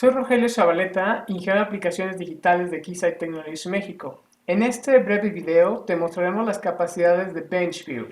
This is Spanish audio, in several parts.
Soy Rogelio Zabaleta, ingeniero de aplicaciones digitales de Keysight Technologies México. En este breve video te mostraremos las capacidades de BenchView.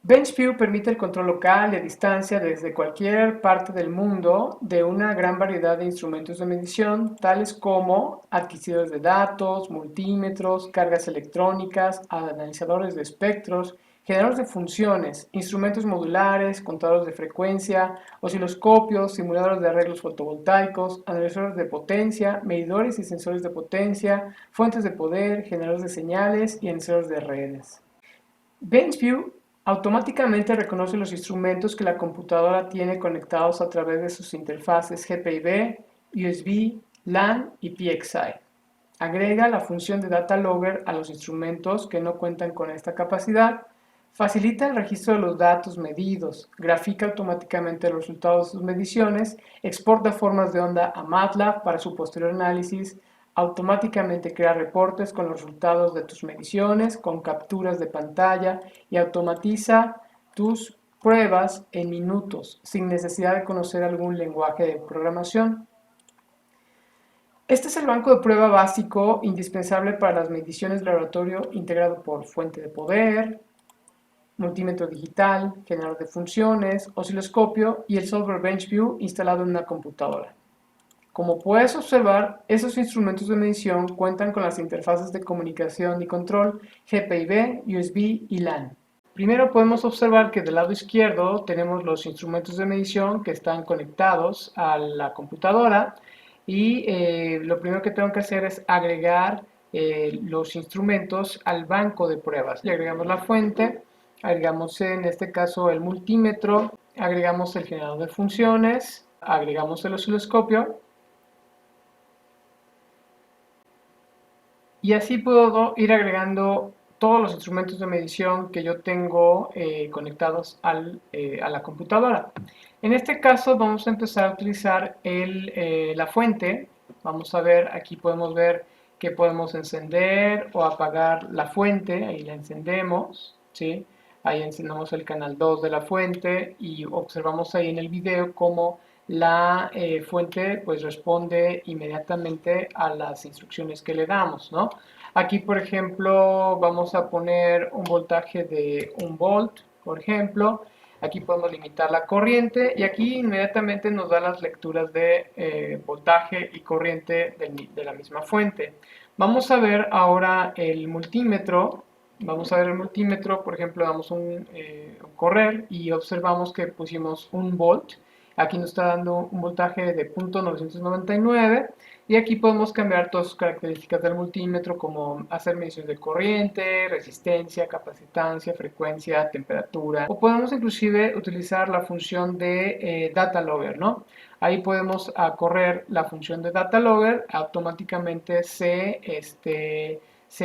BenchView permite el control local y a distancia desde cualquier parte del mundo de una gran variedad de instrumentos de medición, tales como adquisitores de datos, multímetros, cargas electrónicas, analizadores de espectros, generadores de funciones, instrumentos modulares, contadores de frecuencia, osciloscopios, simuladores de arreglos fotovoltaicos, analizadores de potencia, medidores y sensores de potencia, fuentes de poder, generadores de señales y analizadores de redes. BenchView automáticamente reconoce los instrumentos que la computadora tiene conectados a través de sus interfaces GPIB, USB, LAN y PXI. Agrega la función de Data Logger a los instrumentos que no cuentan con esta capacidad, facilita el registro de los datos medidos, grafica automáticamente los resultados de sus mediciones, exporta formas de onda a MATLAB para su posterior análisis, automáticamente crea reportes con los resultados de tus mediciones, con capturas de pantalla y automatiza tus pruebas en minutos, sin necesidad de conocer algún lenguaje de programación. Este es el banco de prueba básico indispensable para las mediciones de laboratorio, integrado por fuente de poder, multímetro digital, generador de funciones, osciloscopio y el software BenchView instalado en una computadora. Como puedes observar, esos instrumentos de medición cuentan con las interfaces de comunicación y control GPIB, USB y LAN. Primero podemos observar que del lado izquierdo tenemos los instrumentos de medición que están conectados a la computadora y lo primero que tengo que hacer es agregar los instrumentos al banco de pruebas. Le agregamos la fuente, agregamos en este caso el multímetro, agregamos el generador de funciones, agregamos el osciloscopio y así puedo ir agregando todos los instrumentos de medición que yo tengo conectados a la computadora. En este caso vamos a empezar a utilizar la fuente. Vamos a ver, aquí podemos ver que podemos encender o apagar la fuente. Ahí la encendemos, ¿sí? Ahí encendemos el canal 2 de la fuente y observamos ahí en el video cómo la fuente pues responde inmediatamente a las instrucciones que le damos, ¿no? Aquí, por ejemplo, vamos a poner un voltaje de 1 volt, por ejemplo. Aquí podemos limitar la corriente y aquí inmediatamente nos da las lecturas de voltaje y corriente de la misma fuente. Vamos a ver ahora el multímetro. Vamos a ver el multímetro, por ejemplo, damos un correr y observamos que pusimos 1 volt. Aquí nos está dando un voltaje de 0.999 y aquí podemos cambiar todas sus características del multímetro, como hacer mediciones de corriente, resistencia, capacitancia, frecuencia, temperatura, o podemos inclusive utilizar la función de Data Logger, ¿no? Ahí podemos correr la función de Data Logger, automáticamente se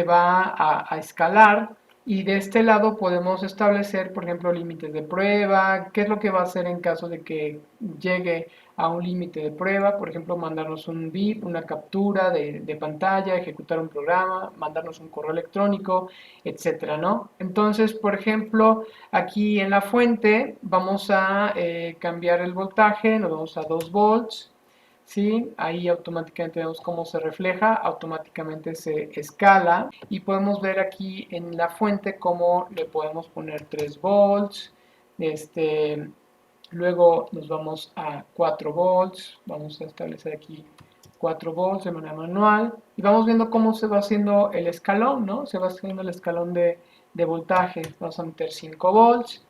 va a escalar. Y de este lado podemos establecer, por ejemplo, límites de prueba, qué es lo que va a hacer en caso de que llegue a un límite de prueba, por ejemplo, mandarnos un VIP, una captura de pantalla, ejecutar un programa, mandarnos un correo electrónico, etcétera, ¿no? Entonces, por ejemplo, aquí en la fuente vamos a cambiar el voltaje, nos vamos a 2 volts, ¿sí? Ahí automáticamente vemos cómo se refleja, automáticamente se escala y podemos ver aquí en la fuente cómo le podemos poner 3 volts, luego nos vamos a 4 volts, vamos a establecer aquí 4 volts de manera manual y vamos viendo cómo se va haciendo el escalón, ¿no? Se va haciendo el escalón de voltaje, vamos a meter 5 volts,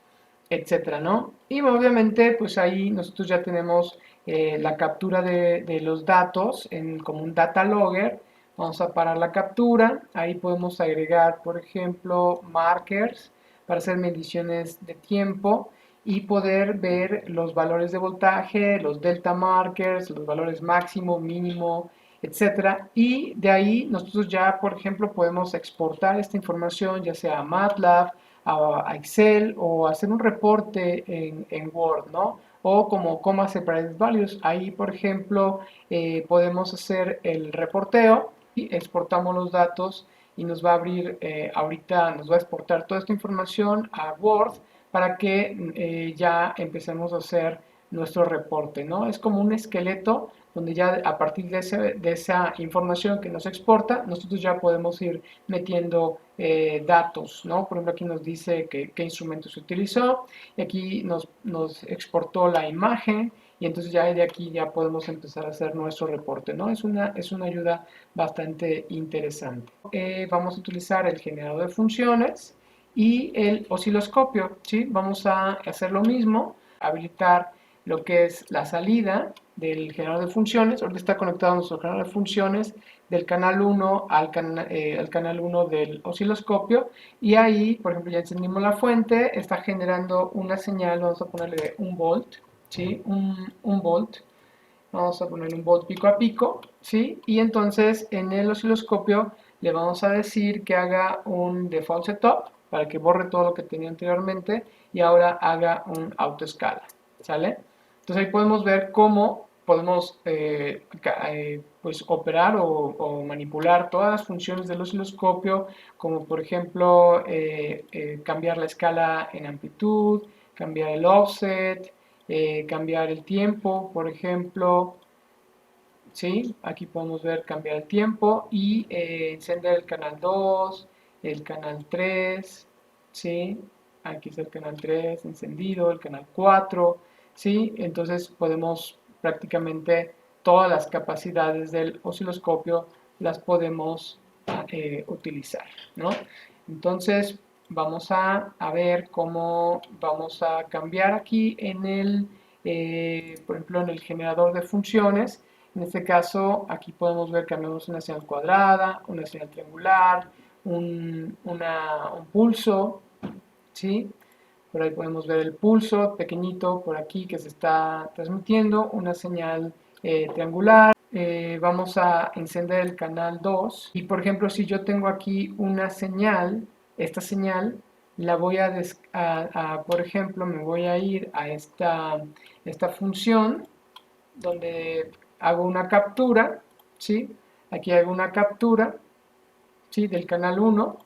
etcétera, ¿no? Y obviamente, pues ahí nosotros ya tenemos la captura de los datos como un data logger. Vamos a parar la captura. Ahí podemos agregar, por ejemplo, markers para hacer mediciones de tiempo y poder ver los valores de voltaje, los delta markers, los valores máximo, mínimo, etcétera. Y de ahí nosotros ya, por ejemplo, podemos exportar esta información ya sea a MATLAB, a Excel o hacer un reporte en Word, ¿no? O como coma separated values. Ahí, por ejemplo, podemos hacer el reporteo y exportamos los datos y nos va a abrir, ahorita nos va a exportar toda esta información a Word para que ya empecemos a hacer nuestro reporte, ¿no? Es como un esqueleto donde ya a partir de esa información que nos exporta, nosotros ya podemos ir metiendo datos, ¿no? Por ejemplo, aquí nos dice qué instrumento se utilizó, y aquí nos exportó la imagen, y entonces ya de aquí ya podemos empezar a hacer nuestro reporte, ¿no? Es una ayuda bastante interesante. Vamos a utilizar el generador de funciones y el osciloscopio, ¿sí? Vamos a hacer lo mismo, habilitar lo que es la salida del generador de funciones. Ahorita está conectado nuestro generador de funciones del canal 1 al canal 1 del osciloscopio, y ahí, por ejemplo, ya encendimos la fuente, está generando una señal, vamos a ponerle un volt, ¿sí? Un volt. Vamos a poner un volt pico a pico, ¿sí? Y entonces en el osciloscopio le vamos a decir que haga un default setup para que borre todo lo que tenía anteriormente y ahora haga un autoescala, ¿sale? Entonces ahí podemos ver cómo podemos pues operar o manipular todas las funciones del osciloscopio, como por ejemplo cambiar la escala en amplitud, cambiar el offset, cambiar el tiempo, por ejemplo, ¿sí? Aquí podemos ver cambiar el tiempo y encender el canal 2, el canal 3, ¿sí? Aquí está el canal 3 encendido, el canal 4, ¿sí? Entonces podemos prácticamente todas las capacidades del osciloscopio las podemos utilizar, ¿no? Entonces vamos a ver cómo vamos a cambiar aquí en el, por ejemplo, en el generador de funciones. En este caso, aquí podemos ver que cambiamos una señal cuadrada, una señal triangular, un pulso, ¿sí? Por ahí podemos ver el pulso pequeñito por aquí que se está transmitiendo, una señal triangular. Vamos a encender el canal 2 y por ejemplo si yo tengo aquí una señal, esta señal la voy por ejemplo, me voy a ir a esta función donde hago una captura, ¿sí? Aquí hago una captura, ¿sí? Del canal 1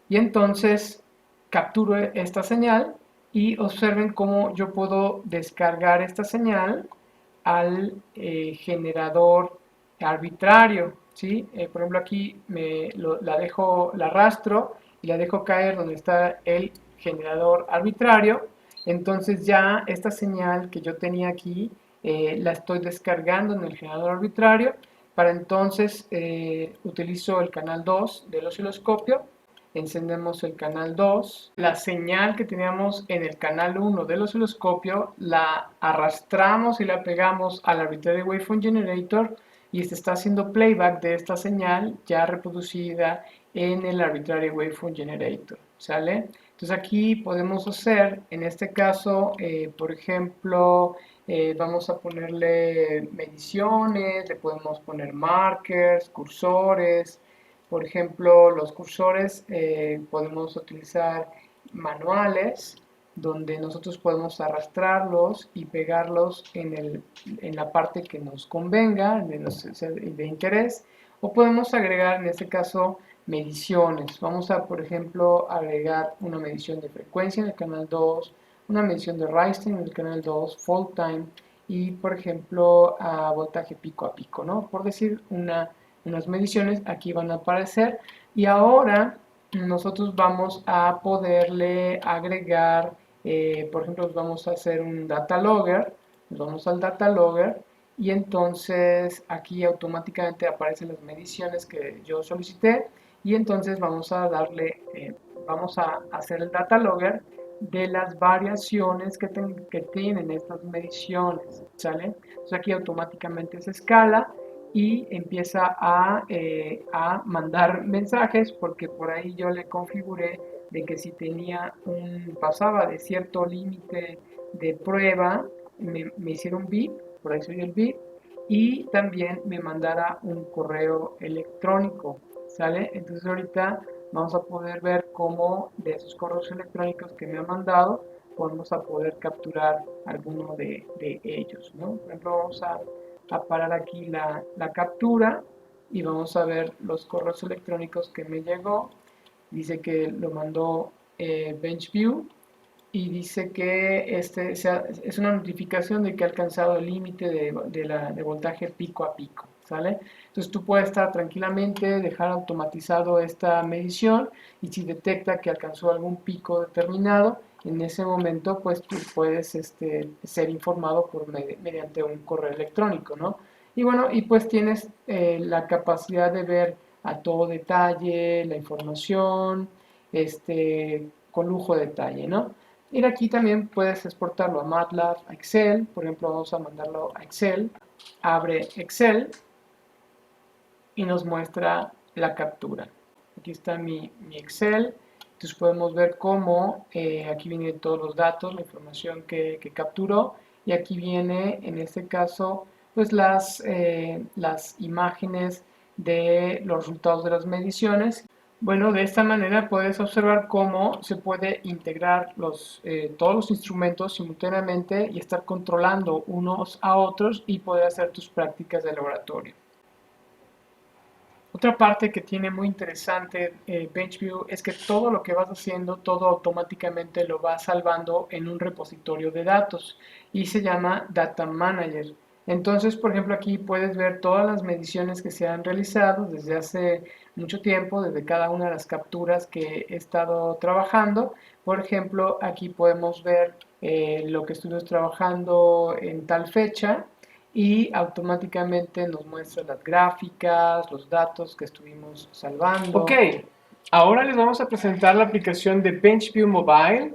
y entonces capturo esta señal y observen cómo yo puedo descargar esta señal al generador arbitrario, ¿sí? Por ejemplo aquí la arrastro y la dejo caer donde está el generador arbitrario, entonces ya esta señal que yo tenía aquí la estoy descargando en el generador arbitrario. Para entonces utilizo el canal 2 del osciloscopio, encendemos el canal 2, la señal que teníamos en el canal 1 del osciloscopio la arrastramos y la pegamos al Arbitrary Waveform Generator y este está haciendo playback de esta señal ya reproducida en el Arbitrary Waveform Generator, ¿sale? Entonces aquí podemos hacer, en este caso, por ejemplo, vamos a ponerle mediciones, le podemos poner markers, cursores. Por ejemplo, los cursores podemos utilizar manuales donde nosotros podemos arrastrarlos y pegarlos en la parte que nos convenga, de interés, o podemos agregar en este caso mediciones. Vamos a, por ejemplo, agregar una medición de frecuencia en el canal 2, una medición de rise time en el canal 2, fall time y, por ejemplo, a voltaje pico a pico, ¿no? Por decir unas mediciones, aquí van a aparecer y ahora nosotros vamos a poderle agregar, por ejemplo, vamos a hacer un data logger, nos vamos al data logger y entonces aquí automáticamente aparecen las mediciones que yo solicité y entonces vamos a darle, vamos a hacer el data logger de las variaciones que tienen estas mediciones, ¿sale? Entonces aquí automáticamente se escala y empieza a mandar mensajes porque por ahí yo le configuré de que si pasaba de cierto límite de prueba, me hiciera un bip, por ahí soy el bip, y también me mandara un correo electrónico, ¿sale? Entonces ahorita vamos a poder ver cómo de esos correos electrónicos que me ha mandado, podemos a poder capturar alguno de ellos, ¿no? Por ejemplo, vamos a parar aquí la captura y vamos a ver los correos electrónicos que me llegó. Dice que lo mandó BenchView y dice que es una notificación de que ha alcanzado el límite de voltaje pico a pico, ¿sale? Entonces tú puedes estar tranquilamente, dejar automatizado esta medición y si detecta que alcanzó algún pico determinado, en ese momento pues tú puedes ser informado mediante un correo electrónico, ¿no? Y bueno, y pues tienes la capacidad de ver a todo detalle la información, con lujo de detalle, ¿no? Y aquí también puedes exportarlo a MATLAB, a Excel. Por ejemplo, vamos a mandarlo a Excel. Abre Excel y nos muestra la captura. Aquí está mi Excel. Entonces podemos ver cómo aquí vienen todos los datos, la información que capturó. Y aquí viene, en este caso, pues las imágenes de los resultados de las mediciones. Bueno, de esta manera puedes observar cómo se puede integrar todos los instrumentos simultáneamente y estar controlando unos a otros y poder hacer tus prácticas de laboratorio. Otra parte que tiene muy interesante BenchView es que todo lo que vas haciendo, todo automáticamente lo va salvando en un repositorio de datos y se llama Data Manager. Entonces, por ejemplo, aquí puedes ver todas las mediciones que se han realizado desde hace mucho tiempo, desde cada una de las capturas que he estado trabajando. Por ejemplo, aquí podemos ver lo que estuvimos trabajando en tal fecha y automáticamente nos muestra las gráficas, los datos que estuvimos salvando. Ok, ahora les vamos a presentar la aplicación de BenchView Mobile,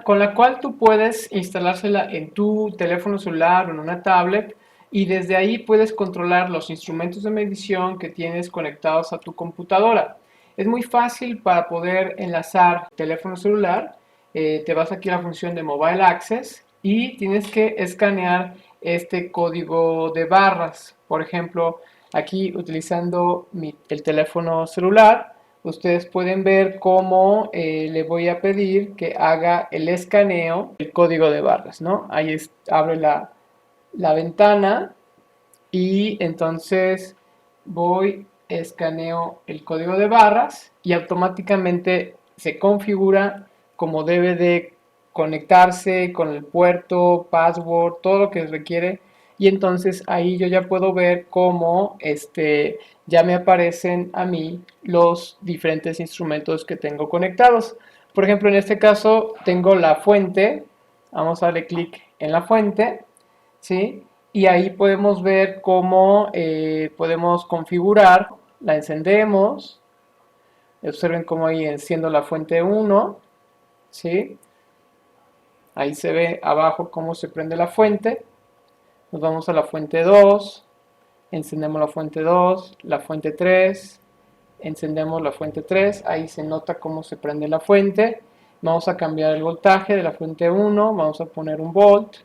con la cual tú puedes instalársela en tu teléfono celular o en una tablet y desde ahí puedes controlar los instrumentos de medición que tienes conectados a tu computadora. Es muy fácil para poder enlazar teléfono celular. Te vas aquí a la función de Mobile Access y tienes que escanear este código de barras. Por ejemplo, aquí utilizando el teléfono celular, ustedes pueden ver cómo le voy a pedir que haga el escaneo del código de barras, ¿no? Ahí abre la ventana y entonces voy, escaneo el código de barras y automáticamente se configura como debe de conectarse con el puerto, password, todo lo que requiere y entonces ahí yo ya puedo ver cómo ya me aparecen a mí los diferentes instrumentos que tengo conectados. Por ejemplo, en este caso tengo la fuente, vamos a darle clic en la fuente, ¿sí? Y ahí podemos ver cómo podemos configurar, la encendemos, observen cómo ahí enciendo la fuente 1, ¿sí? Ahí se ve abajo cómo se prende la fuente, nos vamos a la fuente 2, encendemos la fuente 3, encendemos la fuente 3, ahí se nota cómo se prende la fuente, vamos a cambiar el voltaje de la fuente 1, vamos a poner un volt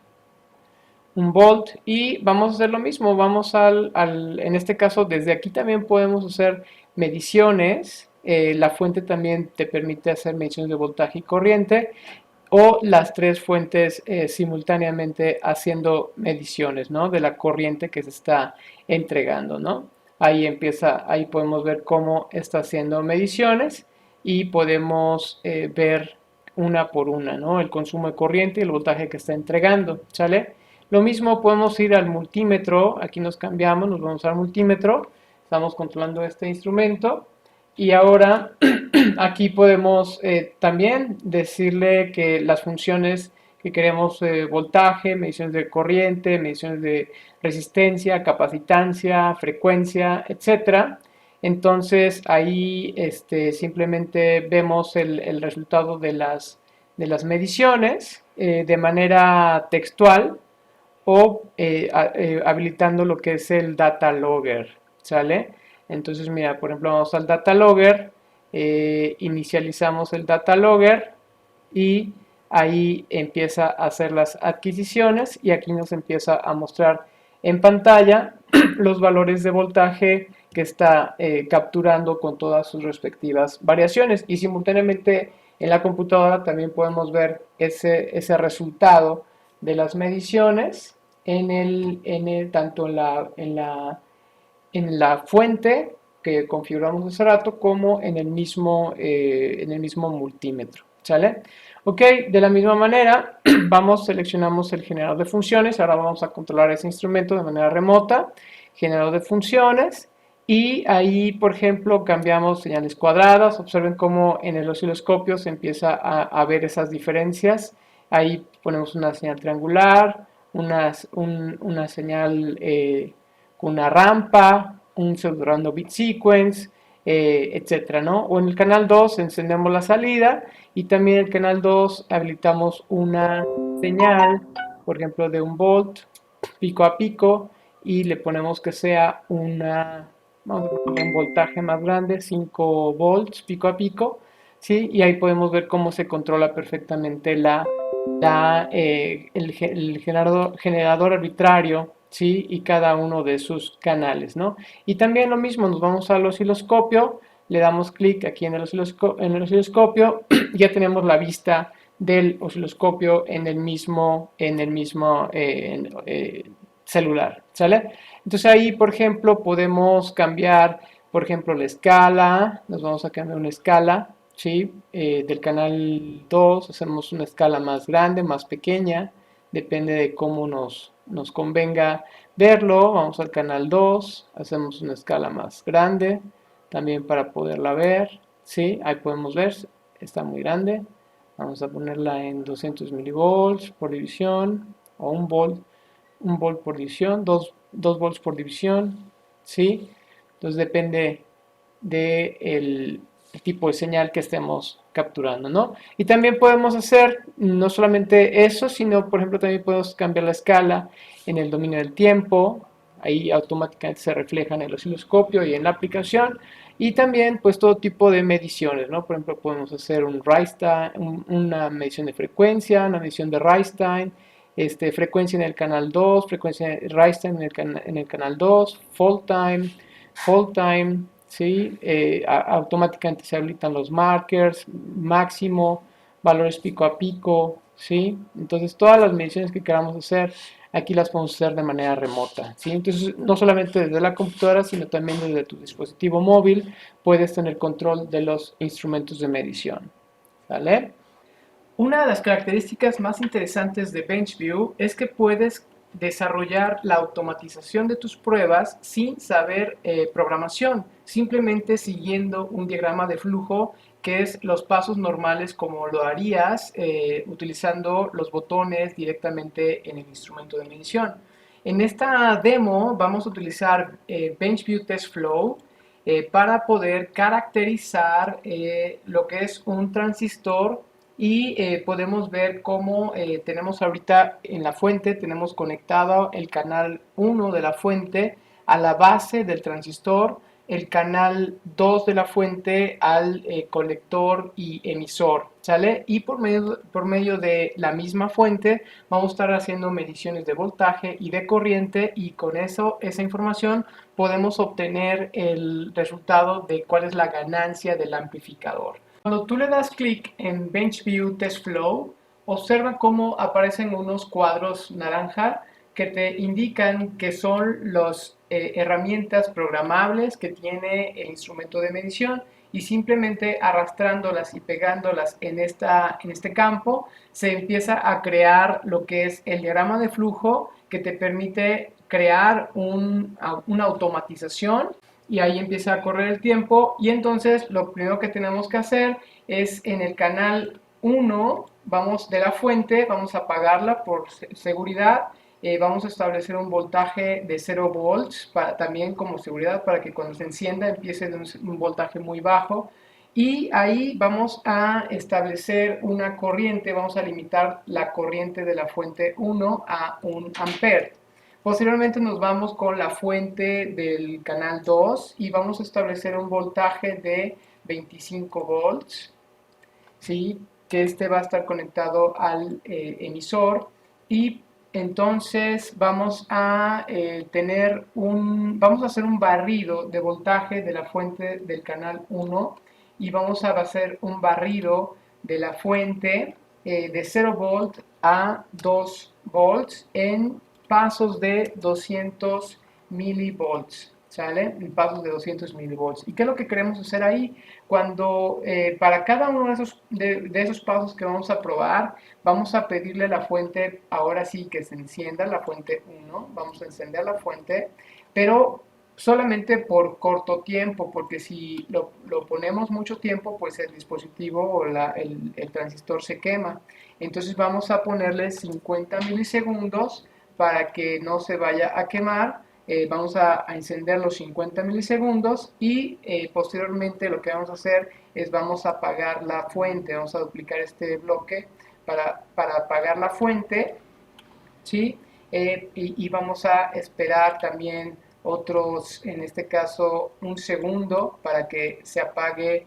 y vamos a hacer lo mismo, vamos en este caso desde aquí también podemos hacer mediciones, la fuente también te permite hacer mediciones de voltaje y corriente o las tres fuentes simultáneamente haciendo mediciones, ¿no? De la corriente que se está entregando, ¿no? Ahí podemos ver cómo está haciendo mediciones y podemos ver una por una, ¿no? El consumo de corriente y el voltaje que está entregando, ¿sale? Lo mismo podemos ir al multímetro, aquí nos cambiamos, nos vamos al multímetro, estamos controlando este instrumento y ahora aquí podemos también decirle que las funciones que queremos, voltaje, mediciones de corriente, mediciones de resistencia, capacitancia, frecuencia, etcétera. Entonces ahí simplemente vemos el resultado de las mediciones de manera textual o habilitando lo que es el data logger, ¿sale? Entonces, mira, por ejemplo, vamos al data logger, inicializamos el data logger y ahí empieza a hacer las adquisiciones y aquí nos empieza a mostrar en pantalla los valores de voltaje que está capturando con todas sus respectivas variaciones y simultáneamente en la computadora también podemos ver ese resultado de las mediciones tanto en la fuente que configuramos hace rato como en el mismo multímetro. ¿Sale? Ok, de la misma manera, seleccionamos el generador de funciones, ahora vamos a controlar ese instrumento de manera remota, generador de funciones, y ahí, por ejemplo, cambiamos señales cuadradas, observen cómo en el osciloscopio se empieza a ver esas diferencias, ahí ponemos una señal triangular, una señal con una rampa, un pseudo random bit sequence, etcétera, ¿no? O en el canal 2 encendemos la salida y también en el canal 2 habilitamos una señal, por ejemplo, de 1 volt pico a pico y le ponemos que sea vamos a poner un voltaje más grande, 5 volts pico a pico, ¿sí? Y ahí podemos ver cómo se controla perfectamente el generador arbitrario, ¿sí? Y cada uno de sus canales, ¿no? Y también lo mismo, nos vamos al osciloscopio, le damos clic aquí en el osciloscopio, ya tenemos la vista del osciloscopio en el mismo celular, ¿sale? Entonces ahí, por ejemplo, podemos cambiar, por ejemplo, la escala, nos vamos a cambiar una escala, ¿sí? Del canal 2 hacemos una escala más grande, más pequeña, depende de cómo nos convenga verlo. Vamos al canal 2, hacemos una escala más grande, también para poderla ver, ¿sí? Ahí podemos ver, está muy grande. Vamos a ponerla en 200 milivolts por división, o 1 volt por división, 2 volts por división, ¿sí? Entonces depende del tipo de señal que estemos capturando, ¿no? Y también podemos hacer no solamente eso, sino, por ejemplo, también podemos cambiar la escala en el dominio del tiempo, ahí automáticamente se refleja en el osciloscopio y en la aplicación, y también pues todo tipo de mediciones, ¿no? Por ejemplo, podemos hacer una medición de frecuencia, una medición de rise time, frecuencia en el canal 2, frecuencia de rise time en el canal 2, fall time, ¿sí? Automáticamente se habilitan los markers, máximo, valores pico a pico, ¿sí? Entonces todas las mediciones que queramos hacer, aquí las podemos hacer de manera remota, ¿sí? Entonces no solamente desde la computadora, sino también desde tu dispositivo móvil, puedes tener control de los instrumentos de medición, ¿vale? Una de las características más interesantes de BenchView es que puedes desarrollar la automatización de tus pruebas sin saber programación, simplemente siguiendo un diagrama de flujo que es los pasos normales como lo harías utilizando los botones directamente en el instrumento de medición. En esta demo vamos a utilizar BenchView TestFlow para poder caracterizar lo que es un transistor y podemos ver cómo tenemos ahorita en la fuente, tenemos conectado el canal 1 de la fuente a la base del transistor, el canal 2 de la fuente al colector y emisor, ¿sale? Y por medio de la misma fuente vamos a estar haciendo mediciones de voltaje y de corriente y con esa información podemos obtener el resultado de cuál es la ganancia del amplificador. Cuando tú le das clic en BenchView TestFlow, observa cómo aparecen unos cuadros naranja que te indican que son las herramientas programables que tiene el instrumento de medición y simplemente arrastrándolas y pegándolas en este campo se empieza a crear lo que es el diagrama de flujo que te permite crear una automatización y ahí empieza a correr el tiempo y entonces lo primero que tenemos que hacer es en el canal 1 vamos de la fuente, vamos a apagarla por seguridad, vamos a establecer un voltaje de 0 volts también como seguridad para que cuando se encienda empiece de un voltaje muy bajo y ahí vamos a establecer una corriente, vamos a limitar la corriente de la fuente 1 a 1 ampere. Posteriormente nos vamos con la fuente del canal 2 y vamos a establecer un voltaje de 25 volts, ¿sí? Que va a estar conectado al emisor y entonces vamos a vamos a hacer un barrido de voltaje de la fuente del canal 1 y vamos a hacer un barrido de la fuente de 0 volt a 2 volts en pasos de 200 milivolts, ¿sale? En pasos de 200 milivolts. ¿Y qué es lo que queremos hacer ahí? Cuando para cada uno de esos pasos que vamos a probar, vamos a pedirle a la fuente, ahora sí que se encienda la fuente 1, vamos a encender la fuente, pero solamente por corto tiempo, porque si lo ponemos mucho tiempo, pues el dispositivo o el transistor se quema. Entonces vamos a ponerle 50 milisegundos para que no se vaya a quemar. Vamos a encender los 50 milisegundos y posteriormente lo que vamos a hacer es vamos a apagar la fuente, vamos a duplicar este bloque para apagar la fuente, ¿sí? Y vamos a esperar también otros, en este caso, un segundo para que se apague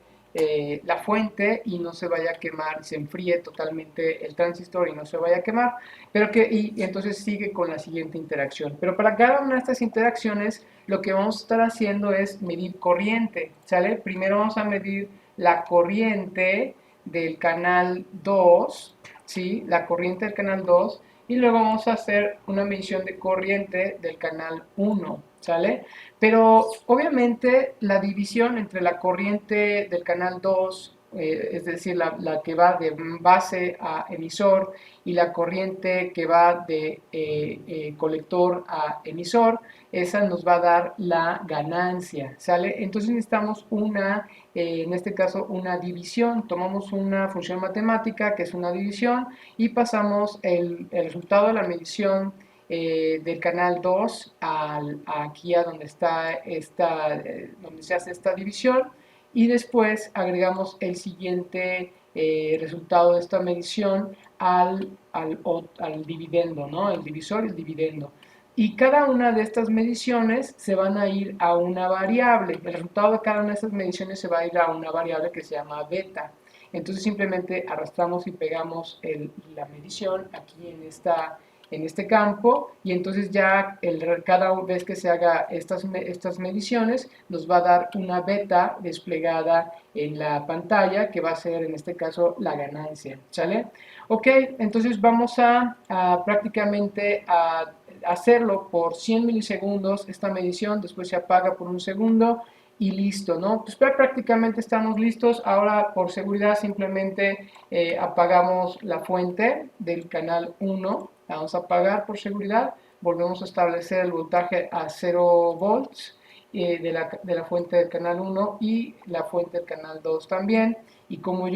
la fuente y no se vaya a quemar, se enfríe totalmente el transistor y no se vaya a quemar, y entonces sigue con la siguiente interacción. Pero para cada una de estas interacciones, lo que vamos a estar haciendo es medir corriente, ¿sale? Primero vamos a medir la corriente del canal 2, ¿sí? La corriente del canal 2 y luego vamos a hacer una medición de corriente del canal 1, ¿sale? Pero obviamente la división entre la corriente del canal 2, es decir, la que va de base a emisor, y la corriente que va de colector a emisor, esa nos va a dar la ganancia, ¿sale? Entonces necesitamos en este caso, una división. Tomamos una función matemática que es una división y pasamos el resultado de la medición del canal 2 aquí a donde está donde se hace esta división, y después agregamos el siguiente resultado de esta medición al dividendo, ¿no? El divisor y el dividendo. Y cada una de estas mediciones se van a ir a una variable. El resultado de cada una de estas mediciones se va a ir a una variable que se llama beta. Entonces simplemente arrastramos y pegamos la medición aquí en este campo, y entonces ya cada vez que se haga estas mediciones nos va a dar una beta desplegada en la pantalla, que va a ser en este caso la ganancia, ¿sale? Ok, entonces vamos a prácticamente a hacerlo por 100 milisegundos esta medición, después se apaga por un segundo y listo, ¿no? Pues prácticamente estamos listos. Ahora, por seguridad, simplemente apagamos la fuente del canal 1, la vamos a apagar por seguridad, volvemos a establecer el voltaje a 0 volts de la fuente del canal 1 y la fuente del canal 2 también. Y como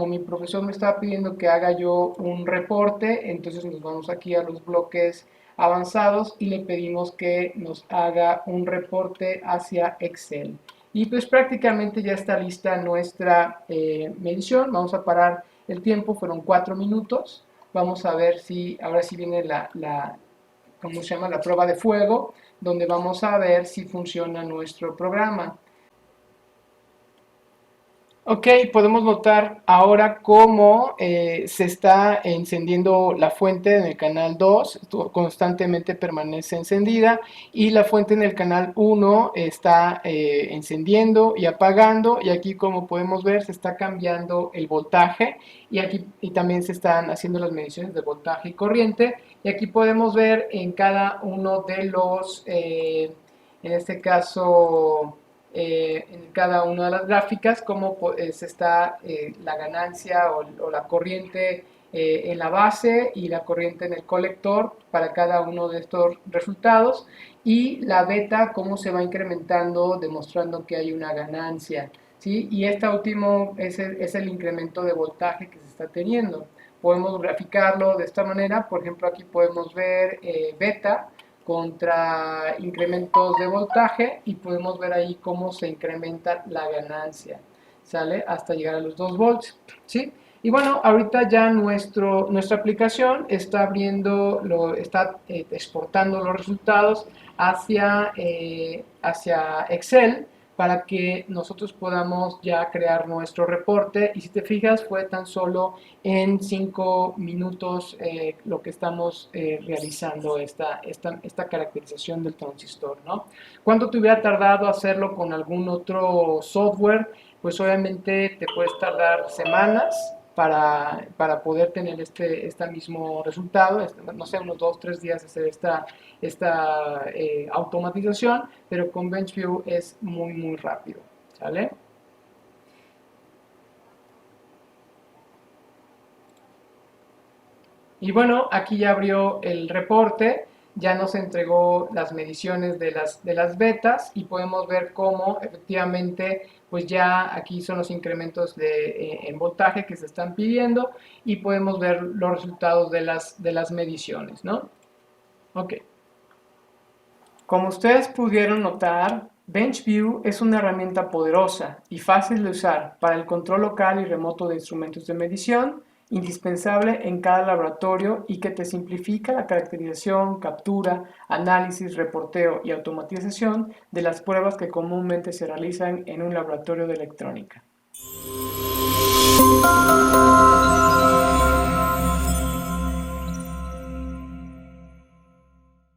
mi profesor me estaba pidiendo que haga yo un reporte, entonces nos vamos aquí a los bloques avanzados y le pedimos que nos haga un reporte hacia Excel. Y pues prácticamente ya está lista nuestra medición. Vamos a parar el tiempo, fueron 4 minutos. Vamos a ver si ahora sí viene ¿cómo se llama? La prueba de fuego, donde vamos a ver si funciona nuestro programa. Ok, podemos notar ahora cómo se está encendiendo la fuente en el canal 2, constantemente permanece encendida, y la fuente en el canal 1 está encendiendo y apagando, y aquí como podemos ver se está cambiando el voltaje, y también se están haciendo las mediciones de voltaje y corriente, y aquí podemos ver en cada uno de en este caso en cada una de las gráficas cómo se está la ganancia o la corriente en la base y la corriente en el colector para cada uno de estos resultados, y la beta cómo se va incrementando demostrando que hay una ganancia, ¿sí? Y este último es el incremento de voltaje que se está teniendo. Podemos graficarlo de esta manera. Por ejemplo, aquí podemos ver beta contra incrementos de voltaje, y podemos ver ahí cómo se incrementa la ganancia, ¿sale? Hasta llegar a los 2 volts, ¿sí? Y bueno, ahorita ya nuestra aplicación está está exportando los resultados hacia Excel, para que nosotros podamos ya crear nuestro reporte. Y si te fijas, fue tan solo en 5 minutos lo que estamos realizando esta caracterización del transistor, ¿no? ¿Cuánto te hubiera tardado hacerlo con algún otro software? Pues obviamente te puedes tardar semanas, para poder tener este mismo resultado, no sé, unos 2 o 3 días hacer esta automatización, pero con BenchView es muy rápido, ¿sale? Y bueno, aquí ya abrió el reporte, ya nos entregó las mediciones de las betas y podemos ver cómo efectivamente, pues ya aquí son los incrementos en voltaje que se están pidiendo y podemos ver los resultados de las mediciones, ¿no? Ok. Como ustedes pudieron notar, BenchView es una herramienta poderosa y fácil de usar para el control local y remoto de instrumentos de medición, indispensable en cada laboratorio y que te simplifica la caracterización, captura, análisis, reporteo y automatización de las pruebas que comúnmente se realizan en un laboratorio de electrónica.